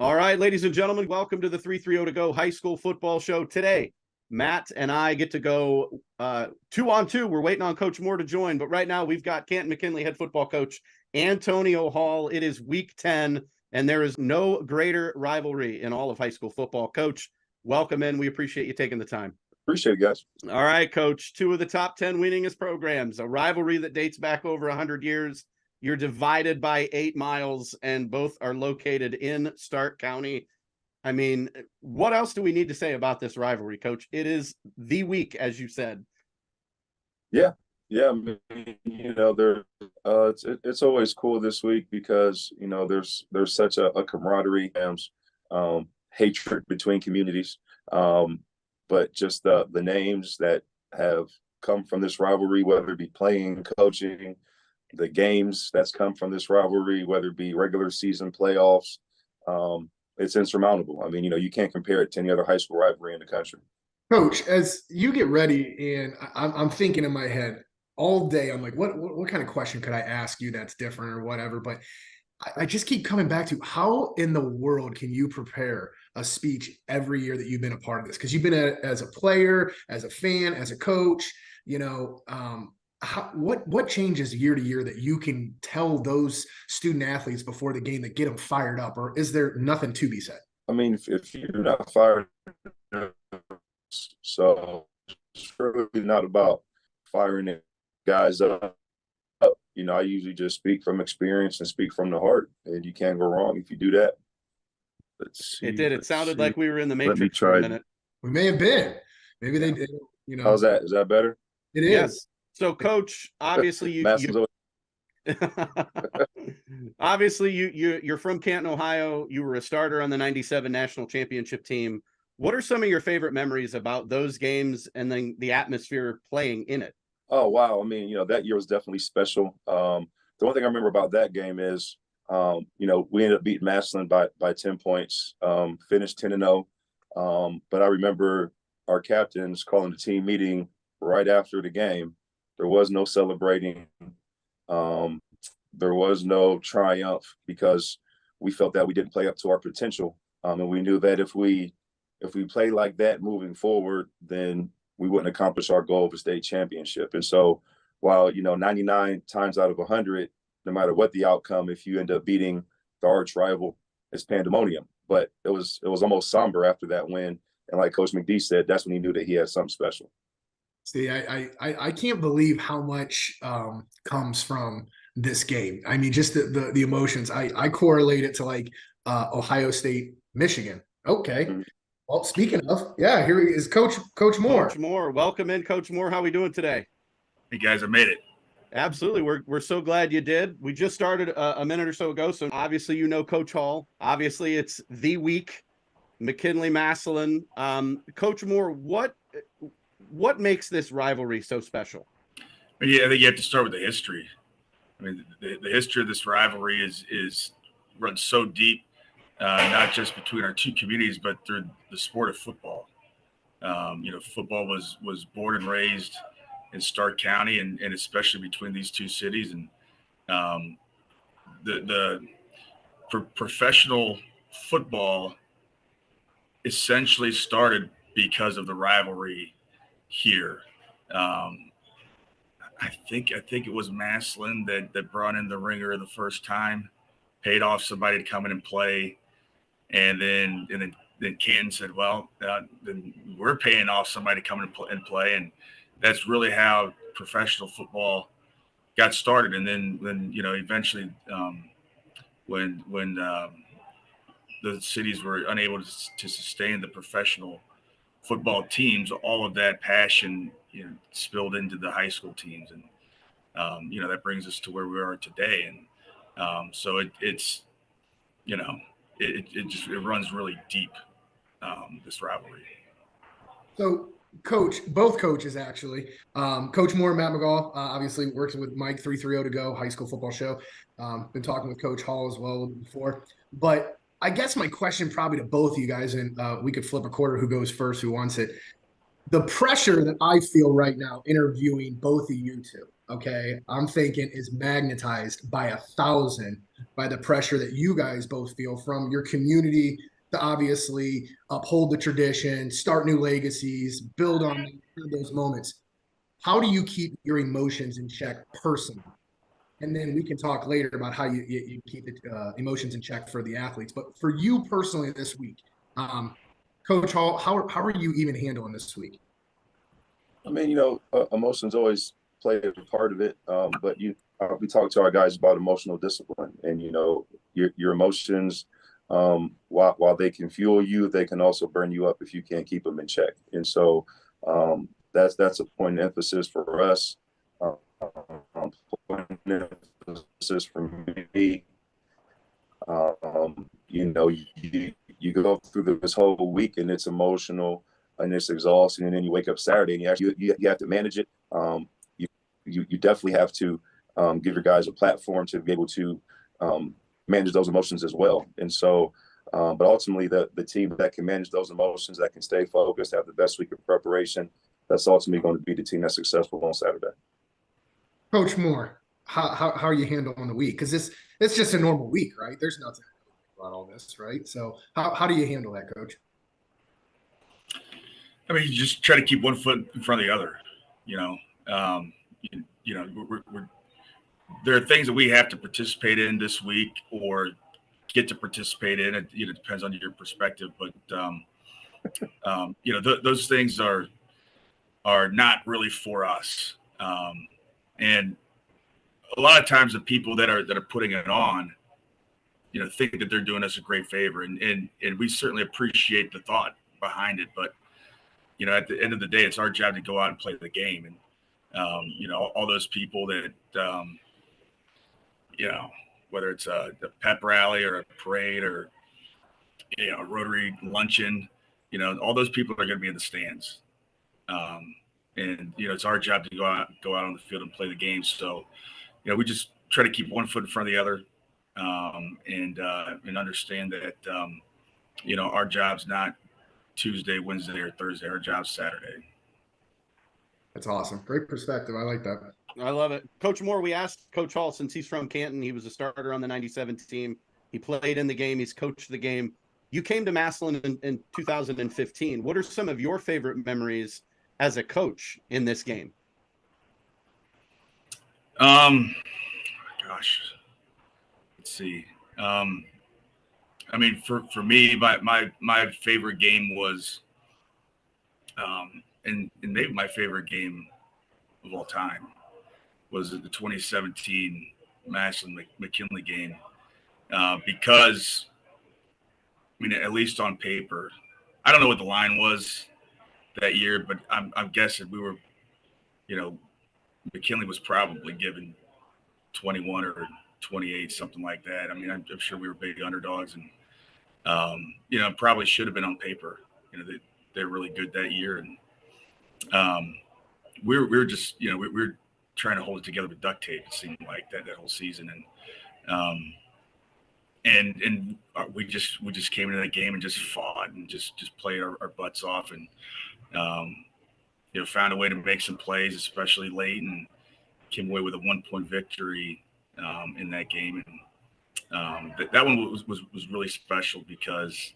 All right, ladies and gentlemen, welcome to the 330 to go high school football show. Today, Matt and I get to go 2-on-2. We're waiting on Coach Moore to join, but right now we've got Canton McKinley head football coach Antonio Hall. It is week 10, and there is no greater rivalry in all of high school football. Coach, welcome in. We appreciate you taking the time. Appreciate it, guys. All right, Coach, two of the top 10 winningest programs, a rivalry that dates back over 100 years. You're divided by 8 miles, and both are located in Stark County. I mean, what else do we need to say about this rivalry, Coach? It is the week, as you said. Yeah. I mean, it's always cool this week because there's such a camaraderie and hatred between communities, but just the names that have come from this rivalry, whether it be playing, coaching, the games that's come from this rivalry, whether it be regular season playoffs, it's insurmountable. I mean, you can't compare it to any other high school rivalry in the country. Coach, as you get ready, and I'm thinking in my head all day, I'm like, what kind of question could I ask you that's different or whatever? But I just keep coming back to how in the world can you prepare a speech every year that you've been a part of this? Because you've been as a player, as a fan, as a coach, what changes year to year that you can tell those student athletes before the game that get them fired up, or is there nothing to be said? I mean, if you're not fired, so it's really not about firing guys up. I usually just speak from experience and speak from the heart, and you can't go wrong if you do that. It did. It sounded like we were in the Matrix. Let me try. For a minute. We may have been. Maybe they did. How's that? Is that better? It is. Yes. So, Coach, obviously you're from Canton, Ohio. You were a starter on the '97 national championship team. What are some of your favorite memories about those games and then the atmosphere playing in it? Oh, wow. I mean, that year was definitely special. The one thing I remember about that game is, we ended up beating Massillon by 10 points, finished 10-0. But I remember our captains calling the team meeting right after the game. There was no celebrating. There was no triumph because we felt that we didn't play up to our potential. And we knew that if we play like that moving forward, then we wouldn't accomplish our goal of a state championship. And so while, 99 times out of 100, no matter what the outcome, if you end up beating the arch rival, it's pandemonium. But it was almost somber after that win. And like Coach McD said, that's when he knew that he had something special. See, I can't believe how much comes from this game. I mean, just the emotions. I correlate it to like Ohio State, Michigan. Okay. Mm-hmm. Well, speaking of, yeah, here is Coach Moore. Coach Moore, welcome in, Coach Moore. How are we doing today? Hey guys, I made it. Absolutely, we're so glad you did. We just started a minute or so ago, so obviously Coach Hall. Obviously, it's the week, McKinley Massillon. Coach Moore, what makes this rivalry so special? Yeah, I think you have to start with the history. I mean, the history of this rivalry is runs so deep, not just between our two communities, but through the sport of football. Football was born and raised in Stark County, and especially between these two cities. And for professional football essentially started because of the rivalry here. I think it was Massillon that brought in the ringer the first time, paid off somebody to come in and play, and then Canton said, "Well, then we're paying off somebody to come in and play," and that's really how professional football got started. And then eventually, when the cities were unable to sustain the professional football teams, all of that passion spilled into the high school teams, and that brings us to where we are today. And so it runs really deep, this rivalry. So both coaches actually, Coach Moore, Matt Magaw, obviously works with Mike 330 to go high school football show. Been talking with Coach Hall as well before, but I guess my question probably to both of you guys, and we could flip a quarter who goes first, who wants it. The pressure that I feel right now interviewing both of you two, okay, I'm thinking is magnetized by 1,000 by the pressure that you guys both feel from your community to obviously uphold the tradition, start new legacies, build on those moments. How do you keep your emotions in check personally? And then we can talk later about how you keep emotions in check for the athletes. But for you personally this week, Coach Hall, how are you even handling this week? I mean, emotions always play a part of it. But we talk to our guys about emotional discipline, and your emotions, while they can fuel you, they can also burn you up if you can't keep them in check. And so that's a point of emphasis for us. Point of emphasis for me. You go through this whole week and it's emotional and it's exhausting, and then you wake up Saturday and you have to manage it. You definitely have to give your guys a platform to be able to manage those emotions as well. And so, but ultimately, the team that can manage those emotions, that can stay focused, have the best week of preparation, that's ultimately going to be the team that's successful on Saturday. Coach Moore, how are you handling the week? Because it's just a normal week, right? There's nothing about all this, right? So how do you handle that, Coach? I mean, you just try to keep one foot in front of the other. There are things that we have to participate in this week or get to participate in. It depends on your perspective, but those things are not really for us. And a lot of times the people that are putting it on, think that they're doing us a great favor, and we certainly appreciate the thought behind it. But at the end of the day, it's our job to go out and play the game. And all those people that whether it's a pep rally or a parade or a Rotary luncheon, all those people are going to be in the stands. And it's our job to go out on the field and play the game. So we just try to keep one foot in front of the other, and understand that our job's not Tuesday, Wednesday, or Thursday. Our job's Saturday. That's awesome. Great perspective. I like that. I love it. Coach Moore, we asked Coach Hall, since he's from Canton, he was a starter on the 97 team. He played in the game. He's coached the game. You came to Massillon in 2015. What are some of your favorite memories as a coach in this game? Gosh, let's see. I mean, for me, my favorite game was, and maybe my favorite game of all time was the 2017 Massillon McKinley game, because, I mean, at least on paper, I don't know what the line was that year, but I'm guessing we were, McKinley was probably given 21 or 28, something like that. I mean, I'm sure we were big underdogs, and probably should have been on paper. They're really good that year, and we were just, we were trying to hold it together with duct tape. It seemed like that whole season, and we just came into that game and just fought and just played our butts off, and found a way to make some plays, especially late, and came away with a 1-point victory in that game. And that one was really special because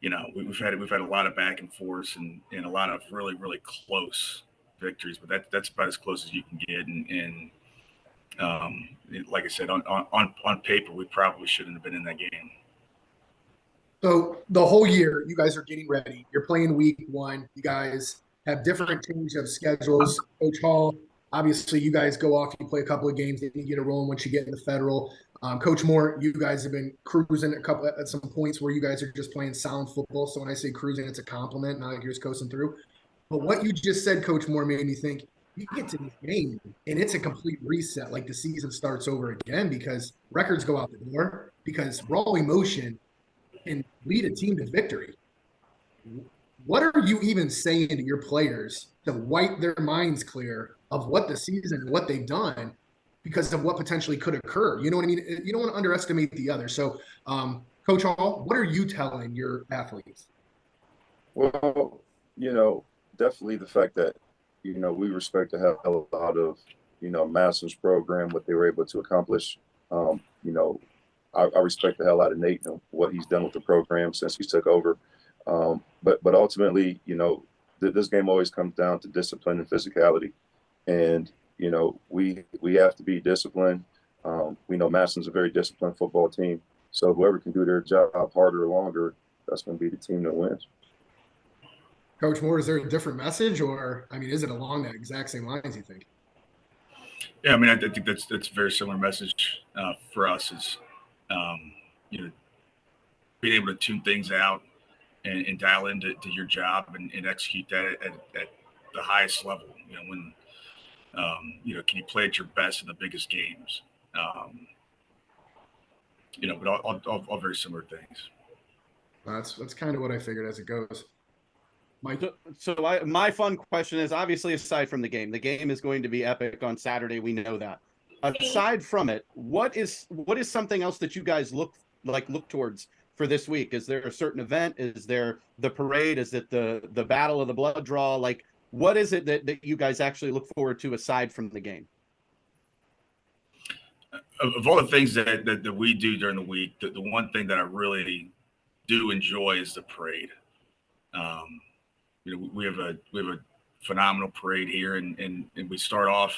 we've had a lot of back and forth and a lot of really, really close victories, but that's about as close as you can get. And like I said, on paper, we probably shouldn't have been in that game. So the whole year, you guys are getting ready. You're playing week one. You guys have different change of schedules. Coach Hall, obviously, you guys go off. You play a couple of games, then you get a rolling once you get in the federal. Coach Moore, you guys have been cruising at some points where you guys are just playing sound football. So when I say cruising, it's a compliment, not like you're just coasting through. But what you just said, Coach Moore, made me think you get to this game and it's a complete reset. Like the season starts over again because records go out the door because raw emotion can lead a team to victory. What are you even saying to your players to wipe their minds clear of what the season and what they've done because of what potentially could occur? You know what I mean? You don't want to underestimate the other. So, Coach Hall, what are you telling your athletes? Well, definitely the fact that, we respect the hell out of, Massillon's program, what they were able to accomplish. I respect the hell out of Nate and what he's done with the program since he took over. But ultimately, this game always comes down to discipline and physicality. And, we have to be disciplined. We know Massillon's a very disciplined football team. So whoever can do their job harder or longer, that's going to be the team that wins. Coach Moore, is there a different message, or is it along that exact same lines, you think? Yeah, I think that's a very similar message for us is, being able to tune things out and dial into your job and execute that at the highest level. Can you play at your best in the biggest games? But all very similar things. That's kind of what I figured as it goes. Mike? My fun question is, obviously, aside from the game is going to be epic on Saturday. We know that. Aside from it, what is something else that you guys look towards for this week? Is there a certain event? Is there the parade? Is it the battle of the blood draw? Like, what is it that you guys actually look forward to aside from the game? Of all the things that we do during the week, the one thing that I really do enjoy is the parade. We have a phenomenal parade here, and we start off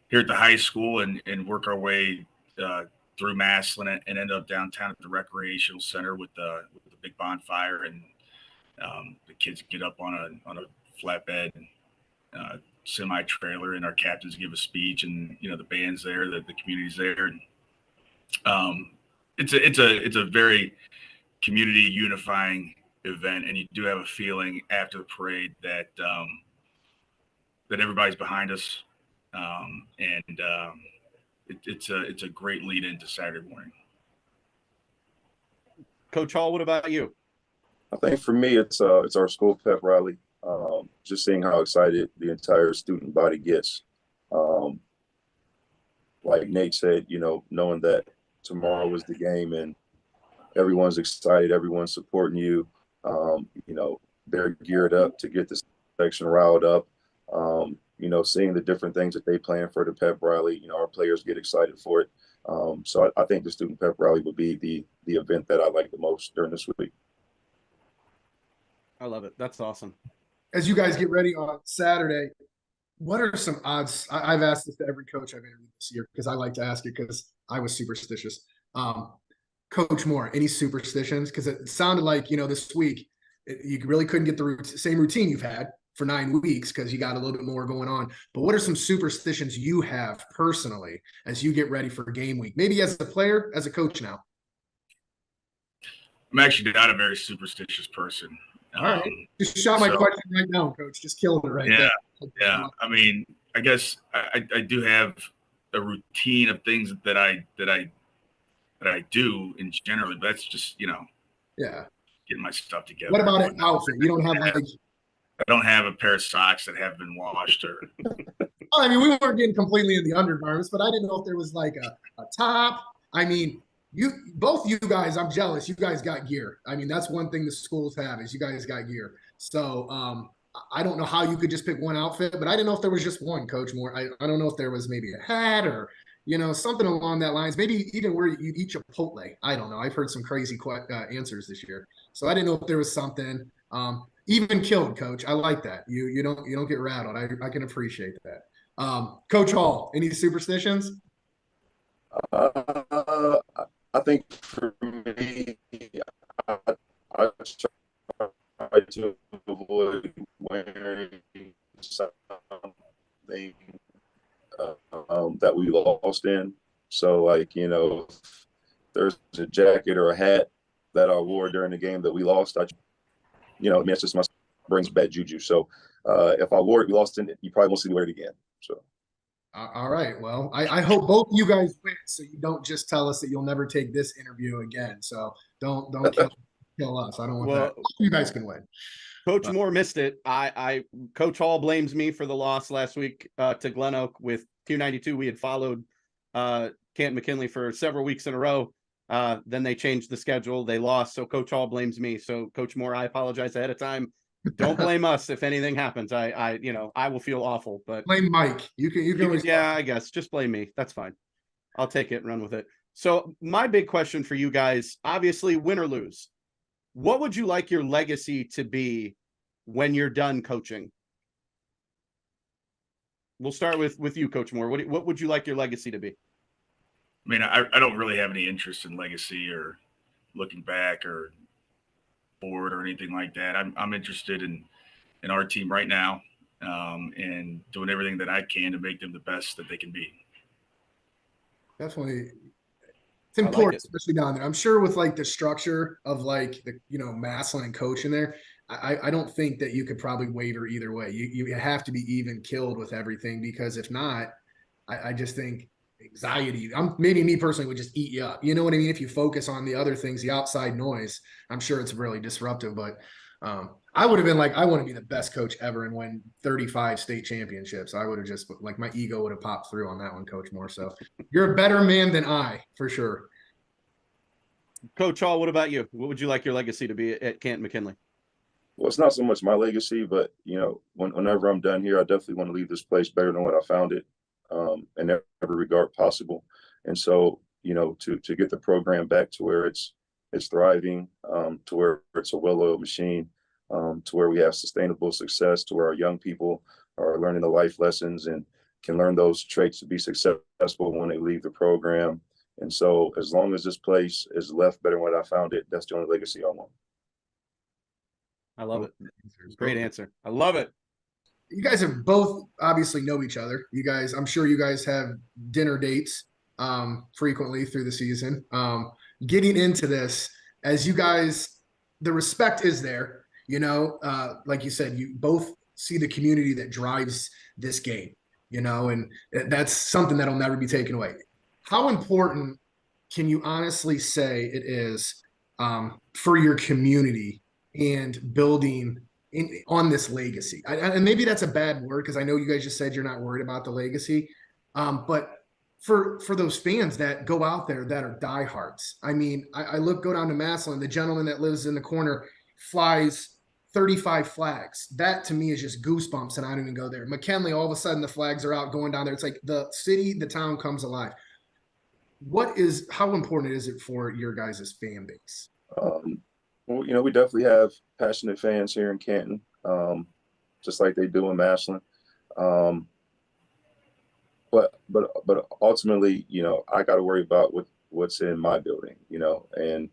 here at the high school and work our way through Massillon and end up downtown at the recreational center with the big bonfire, and the kids get up on a flatbed semi trailer, and our captains give a speech, and the band's there, the community's there, and it's a very community unifying event, and you do have a feeling after the parade that everybody's behind us, and it's a great lead into Saturday morning. Coach Hall, what about you? I think for me, it's our school pep rally. Just seeing how excited the entire student body gets. Like Nate said, knowing that tomorrow is the game and everyone's excited, everyone's supporting you. They're geared up to get the section riled up. Seeing the different things that they plan for the pep rally, our players get excited for it. So I think the student pep rally would be the event that I like the most during this week. I love it. That's awesome. As you guys get ready on Saturday, what are some odds? I've asked this to every coach I've interviewed this year because I like to ask it because I was superstitious. Coach Moore, any superstitions? Because it sounded like, this week, you really couldn't get the same routine you've had for 9 weeks because you got a little bit more going on. But what are some superstitions you have personally as you get ready for game week? Maybe as a player, as a coach now? I'm actually not a very superstitious person. All right. Just shot my question right now, Coach. Just killing it right there. Yeah. I guess I do have a routine of things that I do in general, but that's just, getting my stuff together. What about an outfit? You don't have I don't have a pair of socks that have been washed or. We weren't getting completely in the undergarments, but I didn't know if there was like a top. Both you guys, I'm jealous. You guys got gear. That's one thing the schools have is you guys got gear. So I don't know how you could just pick one outfit, but I didn't know if there was just one, Coach Moore. I don't know if there was maybe a hat or, something along that lines. Maybe even where you eat Chipotle. I don't know. I've heard some crazy answers this year. So I didn't know if there was something. Even killed, Coach. I like that. You don't get rattled. I can appreciate that. Coach Hall, any superstitions? I think for me, I try to avoid wearing something that we lost in. So, if there's a jacket or a hat that I wore during the game that we lost, it's just brings bad juju. So, if I wore it, we lost it, you probably won't see me wear it again. So. All right. Well, I hope both you guys win, so you don't just tell us that you'll never take this interview again. So don't kill us. I don't want that. You guys can win. Coach Moore missed it. Coach Hall blames me for the loss last week to Glen Oak with 292. We had followed Canton McKinley for several weeks in a row. Then they changed the schedule. They lost. So Coach Hall blames me. So Coach Moore, I apologize ahead of time. Don't blame us if anything happens. I will feel awful, but Blame Mike. You can always yeah, I guess just blame me. That's fine. I'll take it and run with it. So my big question for you guys, obviously win or lose, what would you like your legacy to be when you're done coaching? We'll start with you, Coach Moore. What would you like your legacy to be? I mean, I don't really have any interest in legacy or looking back or forward or anything like that. I'm interested in our team right now, and doing everything that I can to make them the best that they can be. definitely. It's important, like it. especially down there. I'm sure with like the structure of like the Massillon and coach in there, I don't think that you could probably waver either way. You have to be even killed with everything, because if not, I just think anxiety. Maybe me personally would just eat you up. You know what I mean? If you focus on the other things, the outside noise, I'm sure it's really disruptive. But I would have been like, I want to be the best coach ever and win 35 state championships. I would have just like my ego would have popped through on that one, Coach Moore. So you're a better man than I, for sure. Coach Hall, what about you? What would you like your legacy to be at Canton McKinley? Well, it's not so much my legacy, but whenever I'm done here, I definitely want to leave this place better than what I found it, in every regard possible. And so, to get the program back to where it's thriving, to where it's a well-oiled machine, to where we have sustainable success, to where our young people are learning the life lessons and can learn those traits to be successful when they leave the program. And so, as long as this place is left better than what I found it, that's the only legacy I want. I love it. Great answer. I love it. You guys have both obviously know each other. I'm sure you guys have dinner dates frequently through the season. Getting into this, as you guys, the respect is there, like you said, you both see the community that drives this game, and that's something that'll never be taken away. How important can you honestly say it is for your community and building on this legacy? And maybe that's a bad word, because I know you guys just said you're not worried about the legacy. But for those fans that go out there that are diehards, I mean, I go down to Massillon, the gentleman that lives in the corner flies 35 flags. That to me is just goosebumps, and I don't even go there. McKinley, all of a sudden the flags are out going down there. It's like the city, the town comes alive. How important is it for your guys' fan base? Well, we definitely have passionate fans here in Canton, just like they do in Massillon. But ultimately, I got to worry about what's in my building, and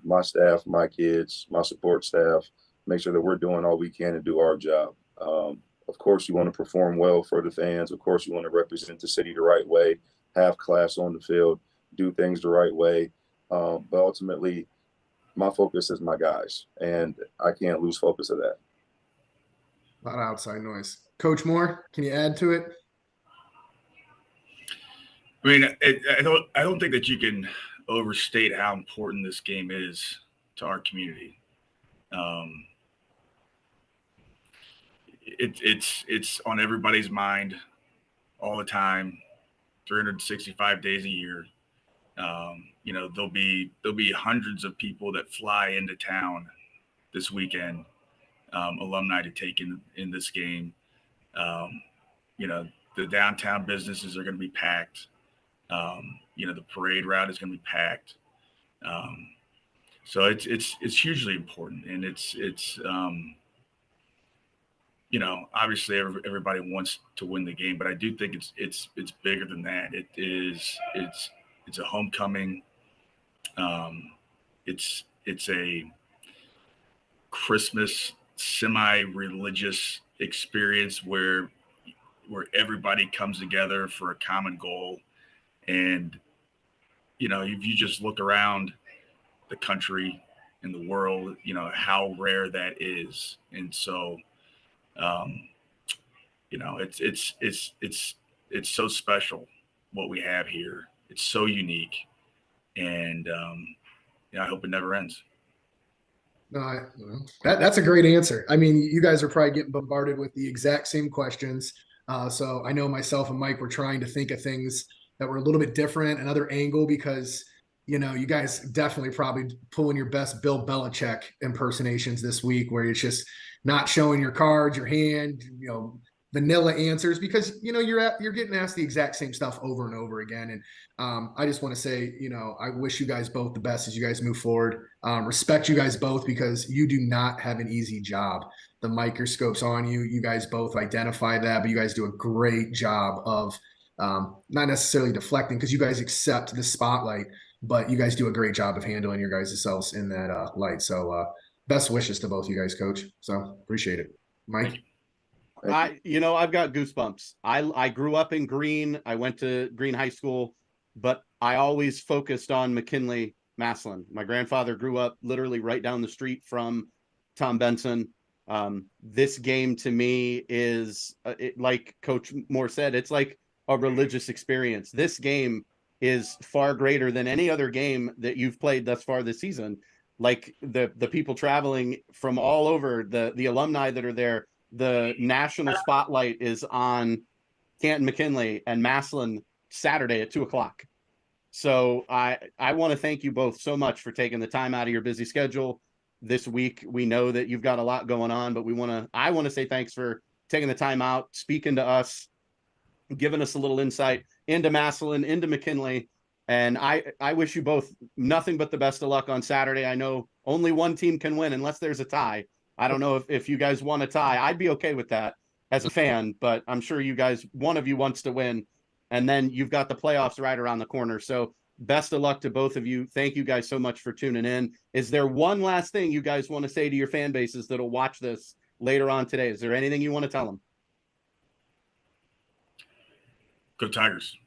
my staff, my kids, my support staff, make sure that we're doing all we can to do our job. Of course, you want to perform well for the fans. Of course, you want to represent the city the right way, have class on the field, do things the right way. But ultimately, my focus is my guys, and I can't lose focus of that. A lot of outside noise. Coach Moore, can you add to it? I mean, I don't think that you can overstate how important this game is to our community. It's on everybody's mind all the time, 365 days a year. There'll be hundreds of people that fly into town this weekend, alumni to take in this game. The downtown businesses are going to be packed. The parade route is going to be packed. So it's hugely important, and it's obviously everybody wants to win the game, but I do think it's bigger than that. It's a homecoming. It's a Christmas semi-religious experience where everybody comes together for a common goal. And, if you just look around the country and the world, how rare that is. And so, it's so special what we have here. It's so unique. And, I hope it never ends. No, that's a great answer. I mean, you guys are probably getting bombarded with the exact same questions. So I know myself and Mike were trying to think of things that were a little bit different, another angle, because you know, you guys definitely probably pulling your best Bill Belichick impersonations this week, where it's just not showing your cards, your hand, you know, vanilla answers, because you know you're getting asked the exact same stuff over and over again. And I just want to say, you know, I wish you guys both the best as you guys move forward. Respect you guys both, because you do not have an easy job. The microscope's on you. You guys both identify that, but you guys do a great job of not necessarily deflecting, because you guys accept the spotlight, but you guys do a great job of handling your guys' selves in that light. So best wishes to both you guys, coach. So appreciate it. Mike? I've got goosebumps. I grew up in Green. I went to Green High School, but I always focused on McKinley, Massillon. My grandfather grew up literally right down the street from Tom Benson. This game to me is like Coach Moore said, it's like a religious experience. This game is far greater than any other game that you've played thus far this season. Like the people traveling from all over, the alumni that are there, the national spotlight is on Canton McKinley and Massillon Saturday at 2:00. So I want to thank you both so much for taking the time out of your busy schedule this week. We know that you've got a lot going on, but I want to say thanks for taking the time out, speaking to us, giving us a little insight into Massillon, into McKinley. And I wish you both nothing but the best of luck on Saturday. I know only one team can win unless there's a tie. I don't know if you guys want a tie. I'd be okay with that as a fan, but I'm sure you guys, one of you wants to win. And then you've got the playoffs right around the corner. So best of luck to both of you. Thank you guys so much for tuning in. Is there one last thing you guys want to say to your fan bases that'll watch this later on today? Is there anything you want to tell them? Go Tigers.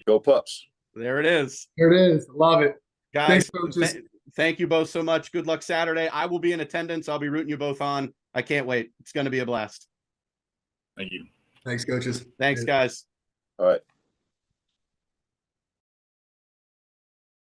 Go Pups. There it is. Here it is. Love it. Guys, Thanks, thank you both so much. Good luck Saturday. I will be in attendance. I'll be rooting you both on. I can't wait. It's going to be a blast. Thank you. Thanks, coaches. Thanks, guys. All right.